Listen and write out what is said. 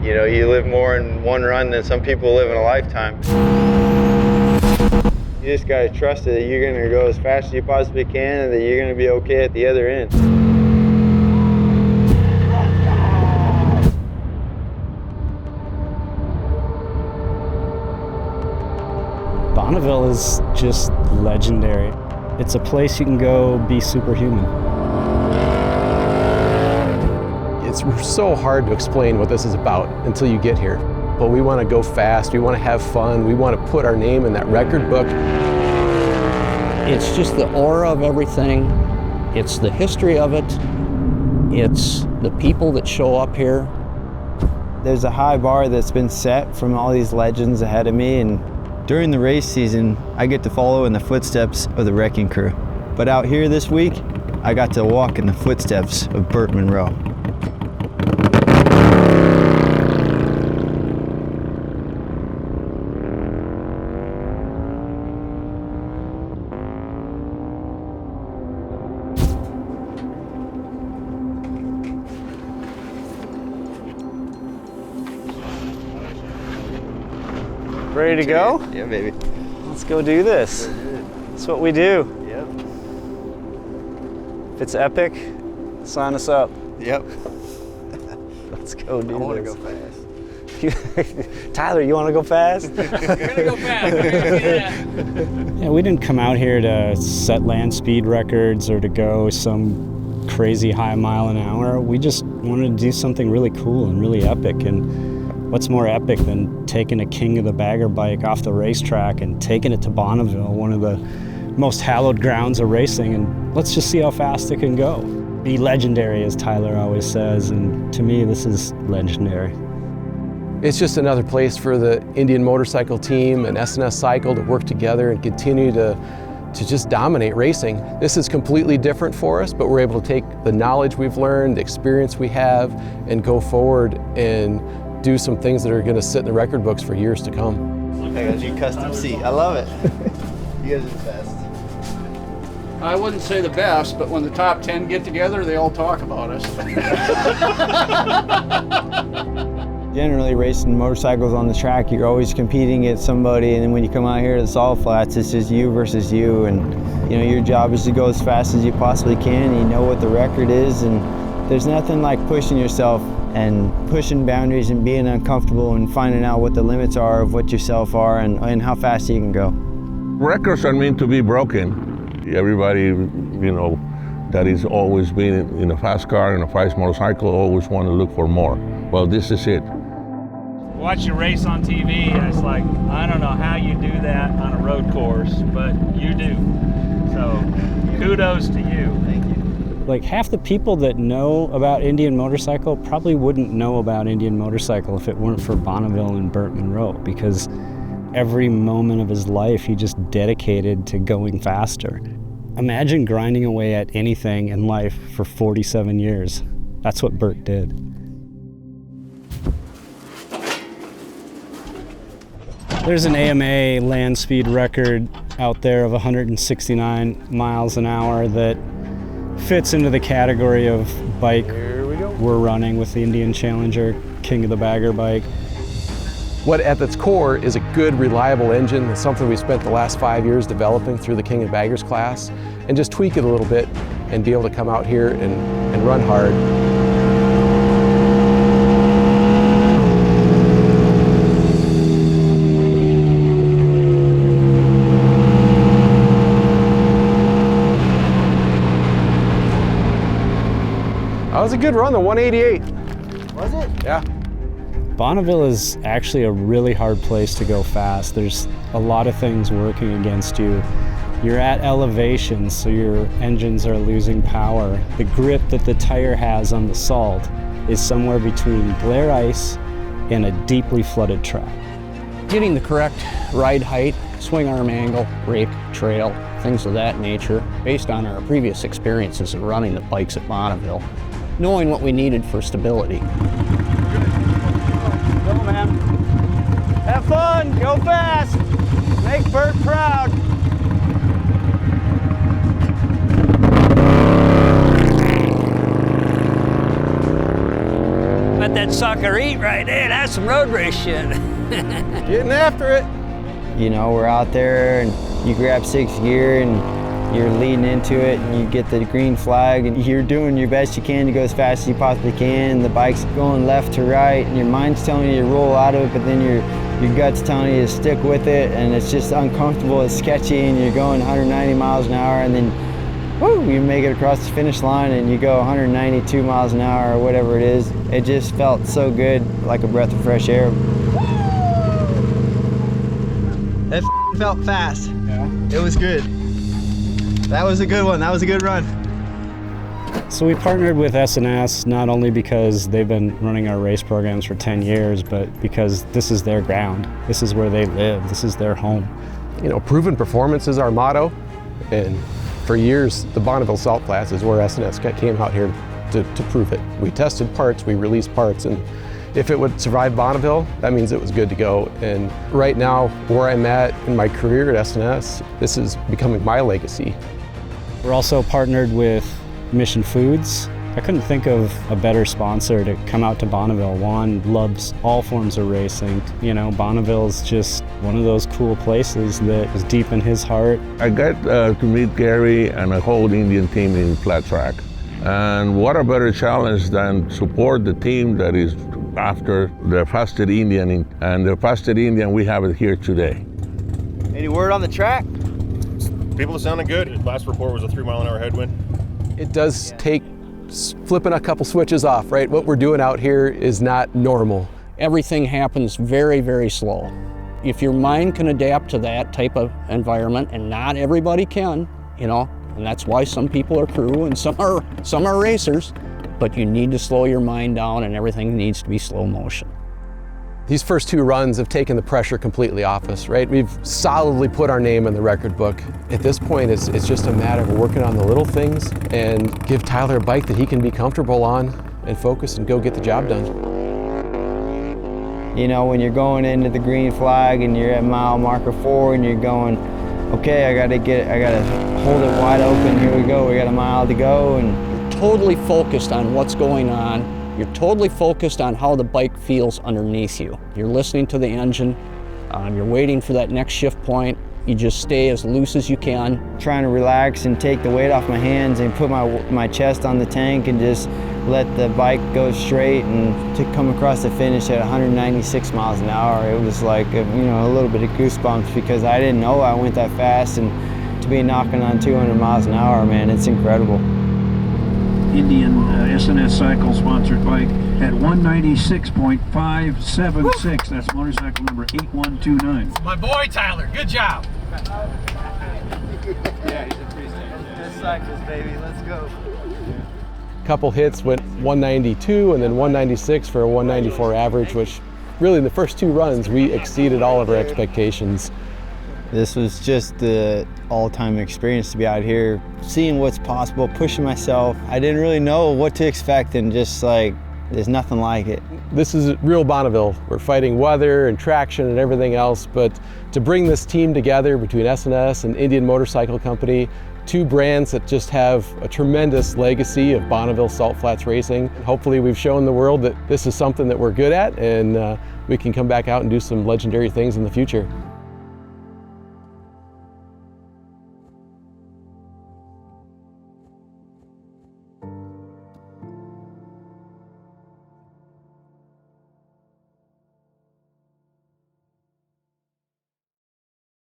You know, you live more in one run than some people live in a lifetime. You just gotta trust it that you're gonna go as fast as you possibly can and that you're gonna be okay at the other end. Bonneville is just legendary. It's a place you can go be superhuman. It's so hard to explain what this is about until you get here. But we want to go fast, we want to have fun, we want to put our name in that record book. It's just the aura of everything. It's the history of it. It's the people that show up here. There's a high bar that's been set from all these legends ahead of me, and during the race season, I get to follow in the footsteps of the wrecking crew. But out here this week, I got to walk in the footsteps of Burt Monroe. Ready to go? Yeah, baby. Let's go do this. That's what we do. Yep. If it's epic, sign us up. Yep. Let's go do this. I want to go fast. Tyler, you want to go fast? We're gonna go fast. We're gonna do that. Yeah, we didn't come out here to set land speed records or to go some crazy high mile an hour. We just wanted to do something really cool and really epic. And what's more epic than taking a King of the Bagger bike off the racetrack and taking it to Bonneville, one of the most hallowed grounds of racing, and let's just see how fast it can go. Be legendary, as Tyler always says, and to me, this is legendary. It's just another place for the Indian Motorcycle team and S&S Cycle to work together and continue to just dominate racing. This is completely different for us, but we're able to take the knowledge we've learned, the experience we have, and go forward and do some things that are going to sit in the record books for years to come. I got you custom seat. I love it. You guys are the best. I wouldn't say the best, but when the top 10 get together, they all talk about us. Generally, racing motorcycles on the track, you're always competing against somebody, and then when you come out here to the Salt Flats, it's just you versus you, and you know your job is to go as fast as you possibly can. You know what the record is, and there's nothing like pushing yourself and pushing boundaries and being uncomfortable and finding out what the limits are of what yourself are and how fast you can go. Records are meant to be broken. Everybody, you know, that is always been in a fast car and a fast motorcycle always want to look for more. Well, this is it. Watch you race on TV, and it's like, I don't know how you do that on a road course, but you do. So kudos to you. Thank you. Like half the people that know about Indian Motorcycle probably wouldn't know about Indian Motorcycle if it weren't for Bonneville and Burt Monroe, because every moment of his life he just dedicated to going faster. Imagine grinding away at anything in life for 47 years. That's what Burt did. There's an AMA land speed record out there of 169 miles an hour that fits into the category of bike we're running with the Indian Challenger King of the Bagger bike. What at its core is a good, reliable engine. It's something we spent the last 5 years developing through the King of Baggers class, and just tweak it a little bit and be able to come out here and run hard. That was a good run, the 188. Was it? Yeah. Bonneville is actually a really hard place to go fast. There's a lot of things working against you. You're at elevation, so your engines are losing power. The grip that the tire has on the salt is somewhere between glare ice and a deeply flooded track. Getting the correct ride height, swing arm angle, brake, trail, things of that nature, based on our previous experiences of running the bikes at Bonneville, knowing what we needed for stability. Go, man. Have fun, go fast. Make Burt proud. At let that sucker eat right there. That's some road race shit. Getting after it. You know, we're out there and you grab 6th gear and you're leading into it and you get the green flag and you're doing your best you can to go as fast as you possibly can. The bike's going left to right and your mind's telling you to roll out of it, but then your gut's telling you to stick with it, and it's just uncomfortable, it's sketchy, and you're going 190 miles an hour, and then woo, you make it across the finish line and you go 192 miles an hour or whatever it is. It just felt so good, like a breath of fresh air. It felt fast. Yeah. It was good. That was a good one. That was a good run. So we partnered with S&S not only because they've been running our race programs for 10 years, but because this is their ground. This is where they live. This is their home. You know, proven performance is our motto, and for years, the Bonneville Salt Flats is where S&S came out here to prove it. We tested parts, we released parts, and if it would survive Bonneville, that means it was good to go. And right now, where I'm at in my career at S&S, this is becoming my legacy. We're also partnered with Mission Foods. I couldn't think of a better sponsor to come out to Bonneville. Juan loves all forms of racing. You know, Bonneville's just one of those cool places that is deep in his heart. I got to meet Gary and a whole Indian team in flat track. And what a better challenge than support the team that is after the fastest Indian, and the fastest Indian we have it here today. Any word on the track? People are sounding good. Last report was a 3-mile-an-hour headwind. It does take flipping a couple switches off, right? What we're doing out here is not normal. Everything happens very, very slow. If your mind can adapt to that type of environment, and not everybody can, you know, and that's why some people are crew and some are racers, but you need to slow your mind down and everything needs to be slow motion. These first 2 runs have taken the pressure completely off us, right? We've solidly put our name in the record book. At this point, it's just a matter of working on the little things and give Tyler a bike that he can be comfortable on and focus and go get the job done. You know, when you're going into the green flag and you're at mile marker 4 and you're going, okay, I gotta hold it wide open, here we go, we got a mile to go. And you're totally focused on what's going on. You're totally focused on how the bike feels underneath you. You're listening to the engine, you're waiting for that next shift point. You just stay as loose as you can. Trying to relax and take the weight off my hands and put my chest on the tank and just let the bike go straight, and to come across the finish at 196 miles an hour, it was like a little bit of goosebumps, because I didn't know I went that fast, and to be knocking on 200 miles an hour, man, it's incredible. Indian S&S Cycle sponsored bike at 196.576. That's motorcycle number 8129. My boy Tyler, good job. Yeah, he's appreciated. S&S Cycles, baby, let's go. Couple hits went 192 and then 196 for a 194 average, which really in the first 2 runs, we exceeded all of our expectations. This was just the all-time experience to be out here, seeing what's possible, pushing myself. I didn't really know what to expect, and just like, there's nothing like it. This is real Bonneville. We're fighting weather and traction and everything else, but to bring this team together between S&S and Indian Motorcycle Company, 2 brands that just have a tremendous legacy of Bonneville Salt Flats racing. Hopefully we've shown the world that this is something that we're good at, and we can come back out and do some legendary things in the future.